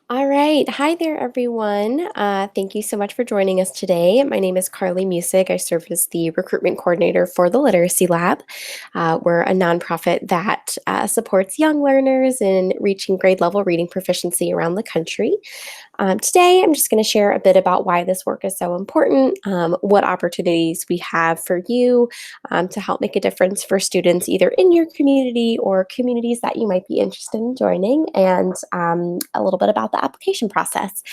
All right. Hi there, everyone. Thank you so much for joining us today. My name is Carly Music. I serve as the recruitment coordinator for the Literacy Lab. We're a nonprofit that supports young learners in reaching grade level reading proficiency around the country. Today, I'm just going to share a bit about why this work is so important, what opportunities we have for you to help make a difference for students either in your community or communities that you might be interested in joining, and a little bit about the application process.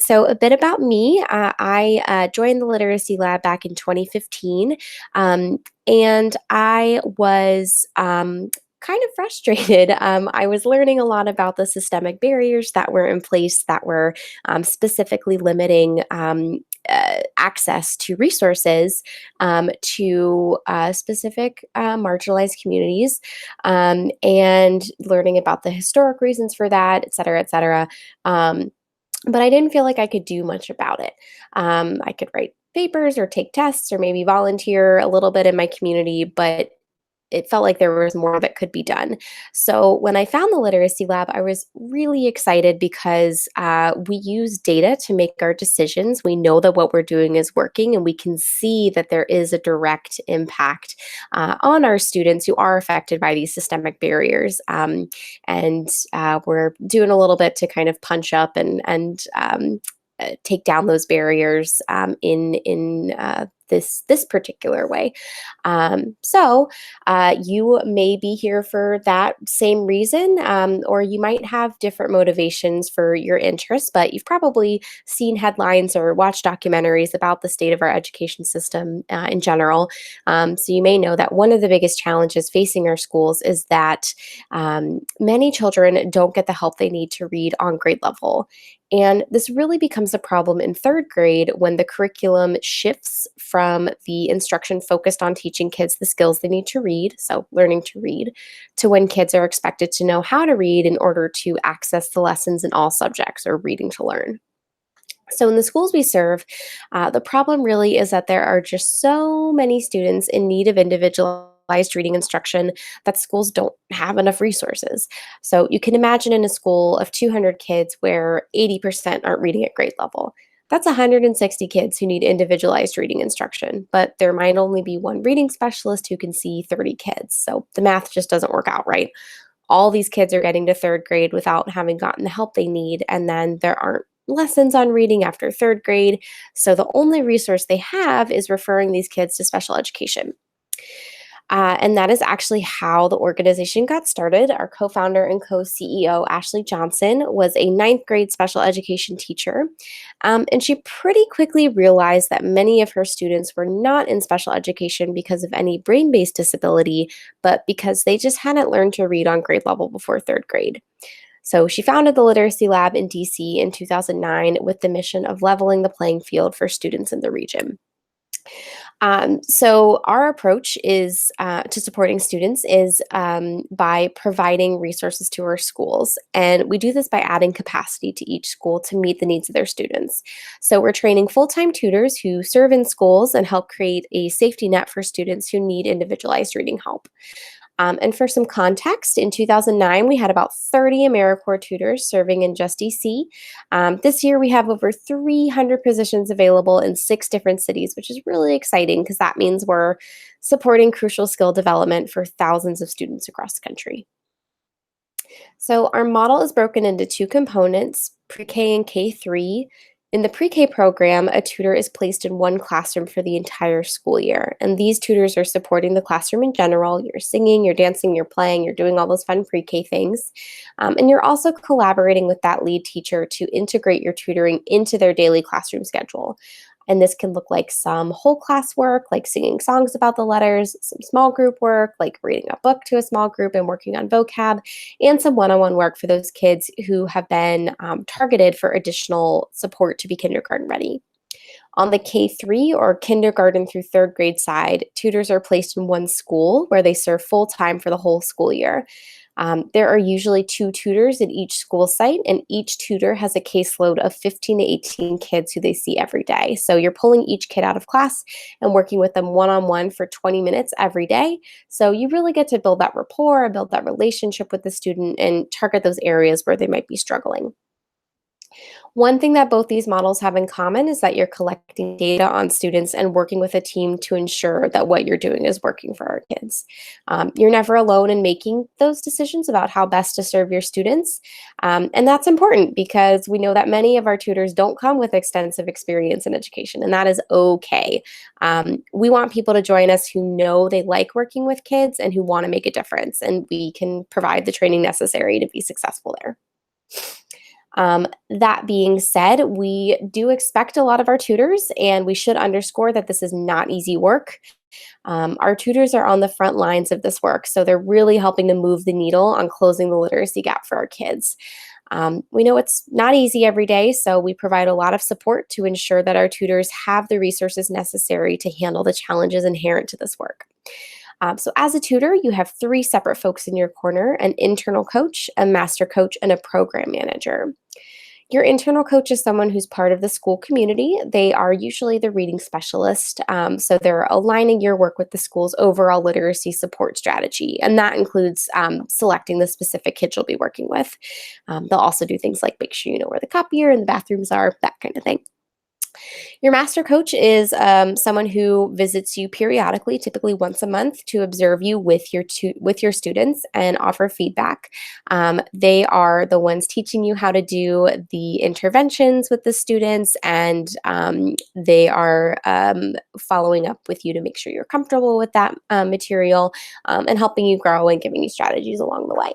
So, a bit about me I joined the Literacy Lab back in 2015, and I was kind of frustrated. I was learning a lot about the systemic barriers that were in place that were specifically limiting access to resources to specific marginalized communities, and learning about the historic reasons for that, et cetera, et cetera. But I didn't feel like I could do much about it. I could write papers or take tests or maybe volunteer a little bit in my community, but it felt like there was more that could be done. So when I found the Literacy Lab, I was really excited because we use data to make our decisions. We know that what we're doing is working, and we can see that there is a direct impact on our students who are affected by these systemic barriers. And we're doing a little bit to kind of punch up and take down those barriers in this particular way. So you may be here for that same reason, or you might have different motivations for your interests, but you've probably seen headlines or watched documentaries about the state of our education system in general. So you may know that one of the biggest challenges facing our schools is that many children don't get the help they need to read on grade level. And this really becomes a problem in third grade when the curriculum shifts from the instruction focused on teaching kids the skills they need to read, so learning to read, to when kids are expected to know how to read in order to access the lessons in all subjects or reading to learn. So, in the schools we serve, the problem really is that there are just so many students in need of individualized reading instruction that schools don't have enough resources. So, you can imagine in a school of 200 kids where 80% aren't reading at grade level. That's 160 kids who need individualized reading instruction, but there might only be one reading specialist who can see 30 kids. So, the math just doesn't work out right. All these kids are getting to third grade without having gotten the help they need, and then there aren't lessons on reading after third grade. So the only resource they have is referring these kids to special education. And that is actually how the organization got started. Our co founder and co CEO, Ashley Johnson, was a ninth grade special education teacher. And she pretty quickly realized that many of her students were not in special education because of any brain based disability, but because they just hadn't learned to read on grade level before third grade. So she founded the Literacy Lab in DC in 2009 with the mission of leveling the playing field for students in the region. So our approach is to supporting students is by providing resources to our schools, and we do this by adding capacity to each school to meet the needs of their students. So we're training full-time tutors who serve in schools and help create a safety net for students who need individualized reading help. And for some context, in 2009, we had about 30 AmeriCorps tutors serving in just DC. This year, we have over 300 positions available in 6 different cities, which is really exciting because that means we're supporting crucial skill development for thousands of students across the country. So our model is broken into 2 components, pre-K and K3. In the pre-K program, a tutor is placed in one classroom for the entire school year. And these tutors are supporting the classroom in general. You're singing, you're dancing, you're playing, you're doing all those fun pre-K things. And you're also collaborating with that lead teacher to integrate your tutoring into their daily classroom schedule. And this can look like some whole class work, like singing songs about the letters, some small group work, like reading a book to a small group and working on vocab, and some one on one work for those kids who have been targeted for additional support to be kindergarten ready. On the K3 or kindergarten through third grade side, tutors are placed in one school where they serve full time for the whole school year. There are usually 2 tutors at each school site, and each tutor has a caseload of 15 to 18 kids who they see every day. So you're pulling each kid out of class and working with them one on one for 20 minutes every day. So you really get to build that rapport, build that relationship with the student, and target those areas where they might be struggling. One thing that both these models have in common is that you're collecting data on students and working with a team to ensure that what you're doing is working for our kids. You're never alone in making those decisions about how best to serve your students. And that's important because we know that many of our tutors don't come with extensive experience in education, and that is okay. We want people to join us who know they like working with kids and who want to make a difference, and we can provide the training necessary to be successful there. That being said, we do expect a lot of our tutors, and we should underscore that this is not easy work. Our tutors are on the front lines of this work, so they're really helping to move the needle on closing the literacy gap for our kids. We know it's not easy every day, so we provide a lot of support to ensure that our tutors have the resources necessary to handle the challenges inherent to this work. So as a tutor, you have three separate folks in your corner: an internal coach, a master coach, and a program manager. Your internal coach is someone who's part of the school community. They are usually the reading specialist. So they're aligning your work with the school's overall literacy support strategy. And that includes selecting the specific kids you'll be working with. They'll also do things like make sure you know where the copier and the bathrooms are, that kind of thing. Your master coach is someone who visits you periodically, typically once a month, to observe you with with your students and offer feedback. They are the ones teaching you how to do the interventions with the students, and they are following up with you to make sure you're comfortable with that material, and helping you grow and giving you strategies along the way.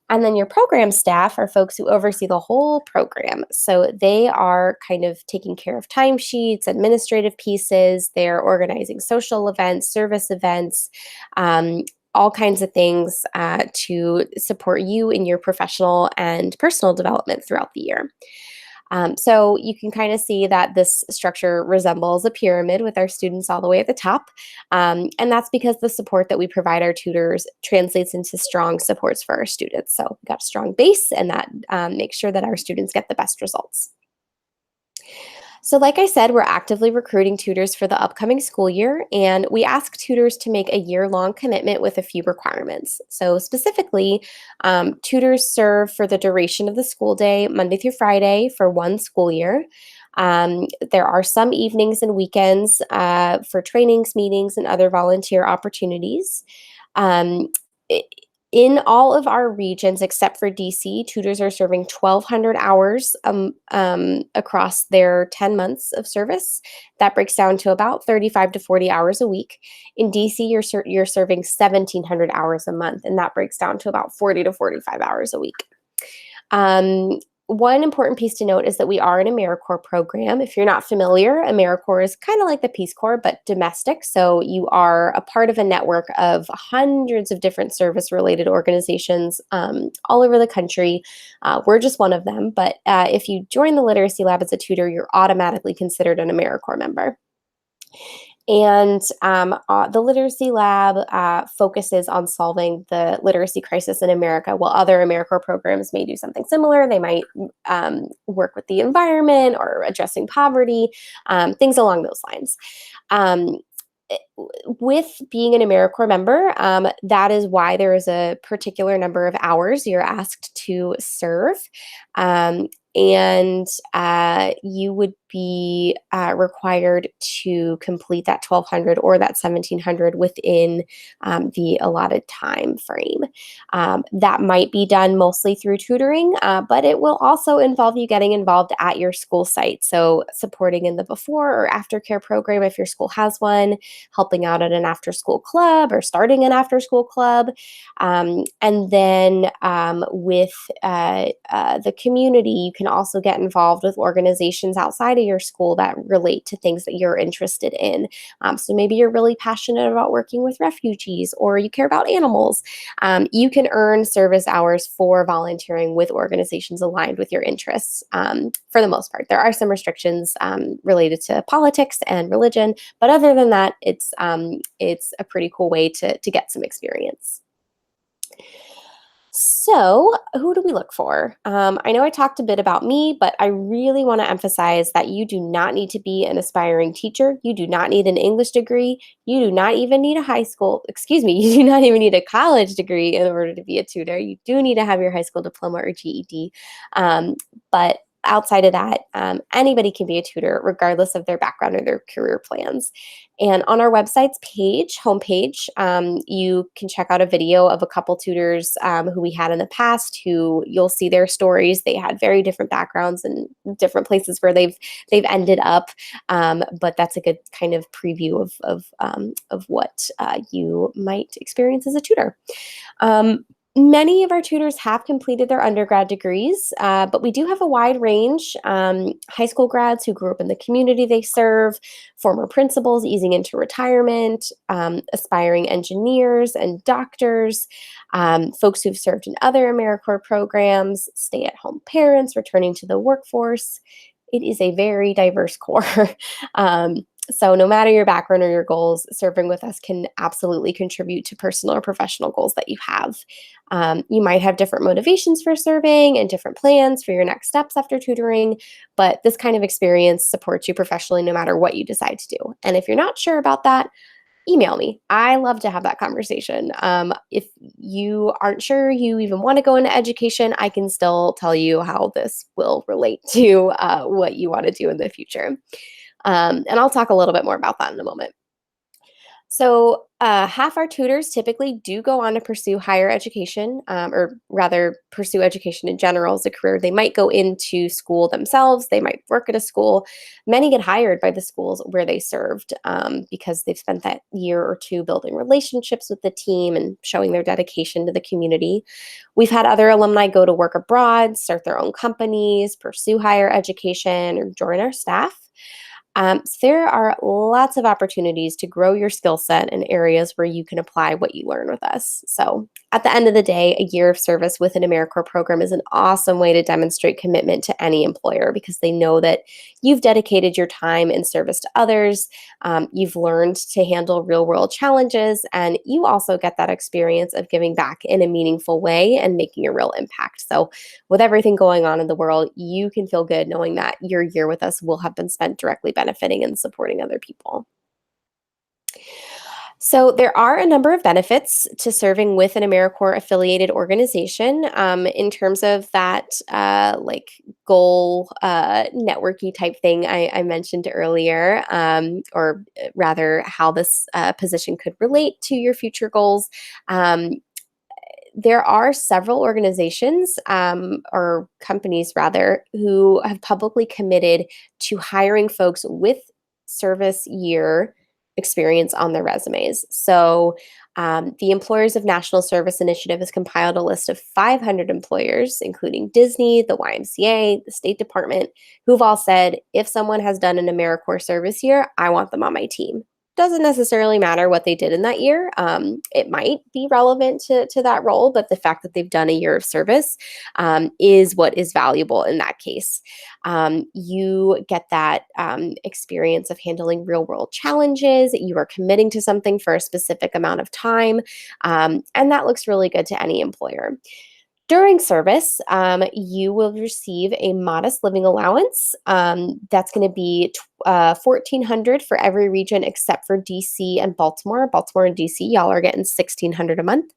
And then your program staff are folks who oversee the whole program. So they are kind of taking care of timesheets, administrative pieces, they're organizing social events, service events, um, all kinds of things to support you in your professional and personal development throughout the year. So you can kind of see that this structure resembles a pyramid with our students all the way at the top. And that's because the support that we provide our tutors translates into strong supports for our students. So we got a strong base, and that makes sure that our students get the best results. So, like I said, we're actively recruiting tutors for the upcoming school year, and we ask tutors to make a year-long commitment with a few requirements. So, specifically, tutors serve for the duration of the school day, Monday through Friday, for one school year. There are some evenings and weekends for trainings, meetings, and other volunteer opportunities. Um, i- in all of our regions except for DC, tutors are serving 1,200 hours across their 10 months of service. That breaks down to about 35 to 40 hours a week. In DC, you're serving 1,700 hours a month, and that breaks down to about 40 to 45 hours a week. Um, One important piece to note is that we are an AmeriCorps program. If you're not familiar, AmeriCorps is kind of like the Peace Corps, but domestic. So you are a part of a network of hundreds of different service-related organizations all over the country. We're just one of them. But if you join the Literacy Lab as a tutor, you're automatically considered an AmeriCorps member. And the Literacy Lab focuses on solving the literacy crisis in America, while other AmeriCorps programs may do something similar. They might work with the environment or addressing poverty, things along those lines. Um, with being an AmeriCorps member, that is why there is a particular number of hours you're asked to serve. And you would be required to complete that 1,200 or that 1,700 within the allotted time frame. That might be done mostly through tutoring, but it will also involve you getting involved at your school site. So supporting in the before or after care program if your school has one, helping out at an after school club or starting an after school club. And then with the community, you can also get involved with organizations outside of your school that relate to things that you're interested in. So maybe you're really passionate about working with refugees or you care about animals. You can earn service hours for volunteering with organizations aligned with your interests for the most part. There are some restrictions related to politics and religion, but other than that, it's a pretty cool way to get some experience. So, who do we look for? I know I talked a bit about me, but I really want to emphasize that you do not need to be an aspiring teacher. You do not need an English degree. You do not even need a high school, excuse me, you do not even need a college degree in order to be a tutor. You do need to have your high school diploma or GED. But outside of that, anybody can be a tutor, regardless of their background or their career plans. And on our website's homepage, you can check out a video of a couple tutors who we had in the past. Who you'll see their stories. They had very different backgrounds and different places where they've ended up. But that's a good kind of preview of what you might experience as a tutor. Many of our tutors have completed their undergrad degrees, but we do have a wide range. High school grads who grew up in the community they serve, former principals easing into retirement, aspiring engineers and doctors, folks who've served in other AmeriCorps programs, stay-at-home parents returning to the workforce. It is a very diverse core. So no matter your background or your goals, serving with us can absolutely contribute to personal or professional goals that you have. You might have different motivations for serving and different plans for your next steps after tutoring, but this kind of experience supports you professionally no matter what you decide to do. And if you're not sure about that, email me. I love to have that conversation. If you aren't sure you even want to go into education, I can still tell you how this will relate to what you want to do in the future. And I'll talk a little bit more about that in a moment. So, half our tutors typically do go on to pursue higher education, or rather, pursue education in general as a career. They might go into school themselves, they might work at a school. Many get hired by the schools where they served because they've spent that year or two building relationships with the team and showing their dedication to the community. We've had other alumni go to work abroad, start their own companies, pursue higher education, or join our staff. So there are lots of opportunities to grow your skill set in areas where you can apply what you learn with us. So at the end of the day, a year of service with an AmeriCorps program is an awesome way to demonstrate commitment to any employer because they know that you've dedicated your time in service to others, you've learned to handle real world challenges, and you also get that experience of giving back in a meaningful way and making a real impact. So with everything going on in the world, you can feel good knowing that your year with us will have been spent directly benefiting and supporting other people. So, there are a number of benefits to serving with an AmeriCorps affiliated organization in terms of that like goal networky type thing I mentioned earlier, or rather, how this position could relate to your future goals. There are several organizations or companies rather who have publicly committed to hiring folks with service year experience on their resumes. So the Employers of National Service Initiative has compiled a list of 500 employers, including Disney, the YMCA, the State Department, who've all said, if someone has done an AmeriCorps service year, I want them on my team. Doesn't necessarily matter what they did in that year. It might be relevant to that role, but the fact that they've done a year of service is what is valuable in that case. You get that experience of handling real world challenges. You are committing to something for a specific amount of time, and that looks really good to any employer. During service, you will receive a modest living allowance. That's going to be 1,400 for every region except for DC and Baltimore. Baltimore and DC, y'all are getting 1,600 a month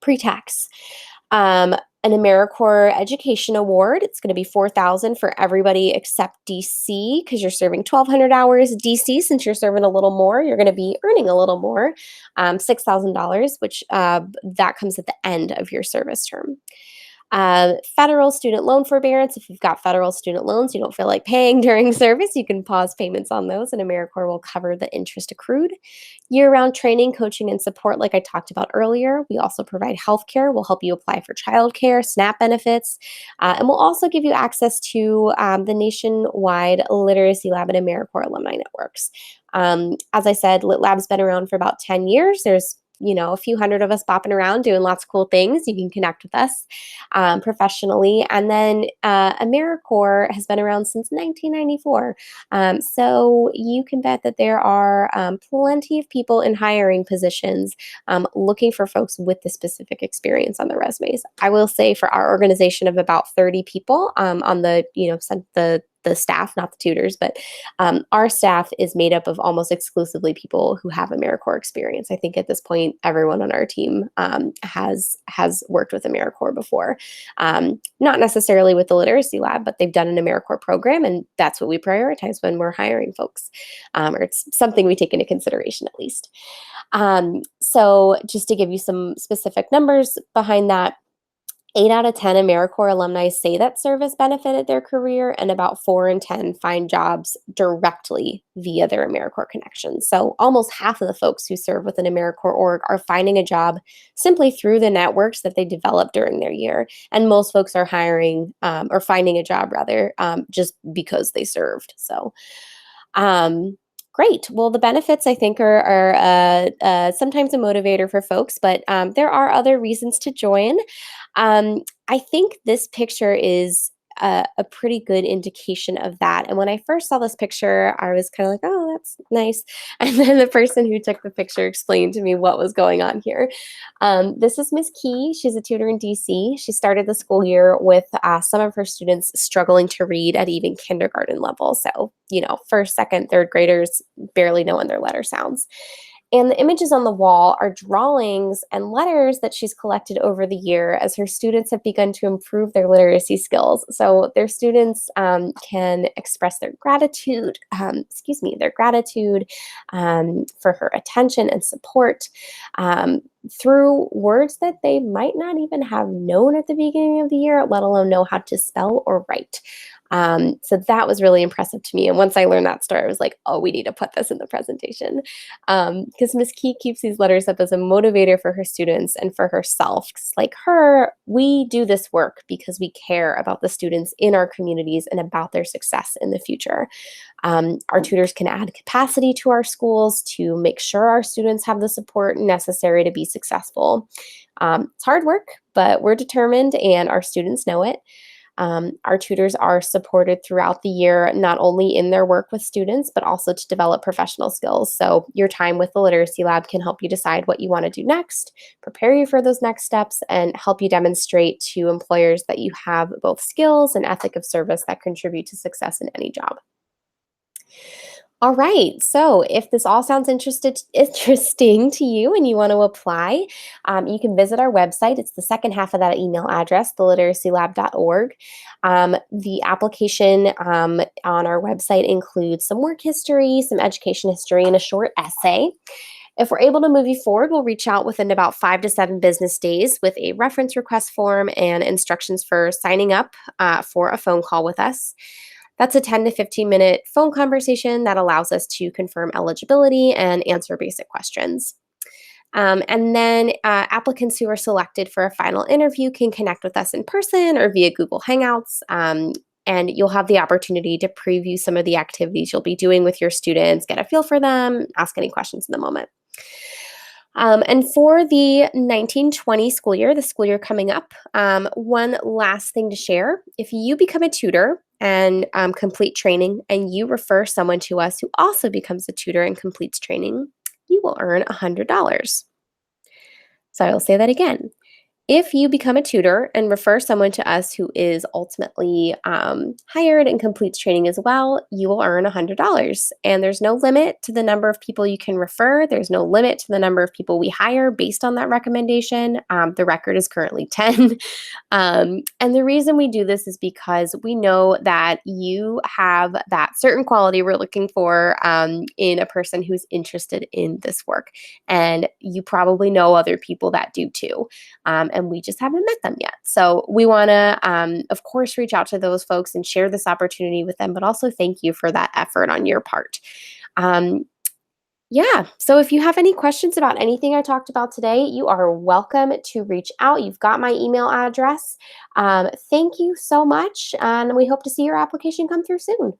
pre-tax. An AmeriCorps Education Award. It's going to be 4,000 for everybody except DC because you're serving 1,200 hours. DC, since you're serving a little more, you're going to be earning a little more, $6,000, which that comes at the end of your service term. Federal student loan forbearance. If you've got federal student loans you don't feel like paying during service, you can pause payments on those, and AmeriCorps will cover the interest accrued. Year-round training, coaching, and support, like I talked about earlier. We also provide healthcare. We'll help you apply for childcare, SNAP benefits, and we'll also give you access to the nationwide Literacy Lab and AmeriCorps alumni networks. As I said, Lit Lab's been around for about 10 years. There's a few hundred of us bopping around doing lots of cool things. You can connect with us professionally. And then AmeriCorps has been around since 1994. So you can bet that there are plenty of people in hiring positions looking for folks with the specific experience on their resumes. I will say for our organization of about 30 people on the the staff, not the tutors, but our staff is made up of almost exclusively people who have AmeriCorps experience. I think at this point, everyone on our team has worked with AmeriCorps before. Not necessarily with the Literacy Lab, but they've done an AmeriCorps program, and that's what we prioritize when we're hiring folks, or it's something we take into consideration at least. So just to give you some specific numbers behind that, 8 out of 10 AmeriCorps alumni say that service benefited their career, and about 4 in 10 find jobs directly via their AmeriCorps connections. So almost half of the folks who serve with an AmeriCorps org are finding a job simply through the networks that they developed during their year. And most folks are hiring or finding a job rather just because they served. So great. Well, the benefits I think are sometimes a motivator for folks, but there are other reasons to join. I think this picture is a pretty good indication of that. And when I first saw this picture, I was kind of like, oh, that's nice. And then the person who took the picture explained to me what was going on here. This is Miss Key. She's a tutor in DC. She started the school year with some of her students struggling to read at even kindergarten level. So, first, second, third graders barely knowing their letter sounds. And the images on the wall are drawings and letters that she's collected over the year as her students have begun to improve their literacy skills. So their students can express their gratitude, for her attention and support through words that they might not even have known at the beginning of the year, let alone know how to spell or write. So that was really impressive to me. And once I learned that story, I was like, oh, we need to put this in the presentation. Because Miss Key keeps these letters up as a motivator for her students and for herself. Because like her, we do this work because we care about the students in our communities and about their success in the future. Our tutors can add capacity to our schools to make sure our students have the support necessary to be successful. It's hard work, but we're determined and our students know it. Our tutors are supported throughout the year, not only in their work with students, but also to develop professional skills. So your time with the Literacy Lab can help you decide what you want to do next, prepare you for those next steps, and help you demonstrate to employers that you have both skills and ethic of service that contribute to success in any job. All right, so if this all sounds interesting to you and you want to apply, you can visit our website. It's the second half of that email address, theliteracylab.org. The application on our website includes some work history, some education history, and a short essay. If we're able to move you forward, we'll reach out within about 5 to 7 business days with a reference request form and instructions for signing up for a phone call with us. That's a 10 to 15-minute phone conversation that allows us to confirm eligibility and answer basic questions. And then applicants who are selected for a final interview can connect with us in person or via Google Hangouts. And you'll have the opportunity to preview some of the activities you'll be doing with your students, get a feel for them, ask any questions in the moment. And for the 1920 school year, the school year coming up, one last thing to share. If you become a tutor and complete training and you refer someone to us who also becomes a tutor and completes training, you will earn $100. So I will say that again. If you become a tutor and refer someone to us who is ultimately hired and completes training as well, you will earn $100. And there's no limit to the number of people you can refer. There's no limit to the number of people we hire based on that recommendation. The record is currently 10. And the reason we do this is because we know that you have that certain quality we're looking for in a person who's interested in this work. And you probably know other people that do too. And we just haven't met them yet. So we want to, of course, reach out to those folks and share this opportunity with them, but also thank you for that effort on your part. Yeah, so if you have any questions about anything I talked about today, you are welcome to reach out. You've got my email address. Thank you so much, and we hope to see your application come through soon.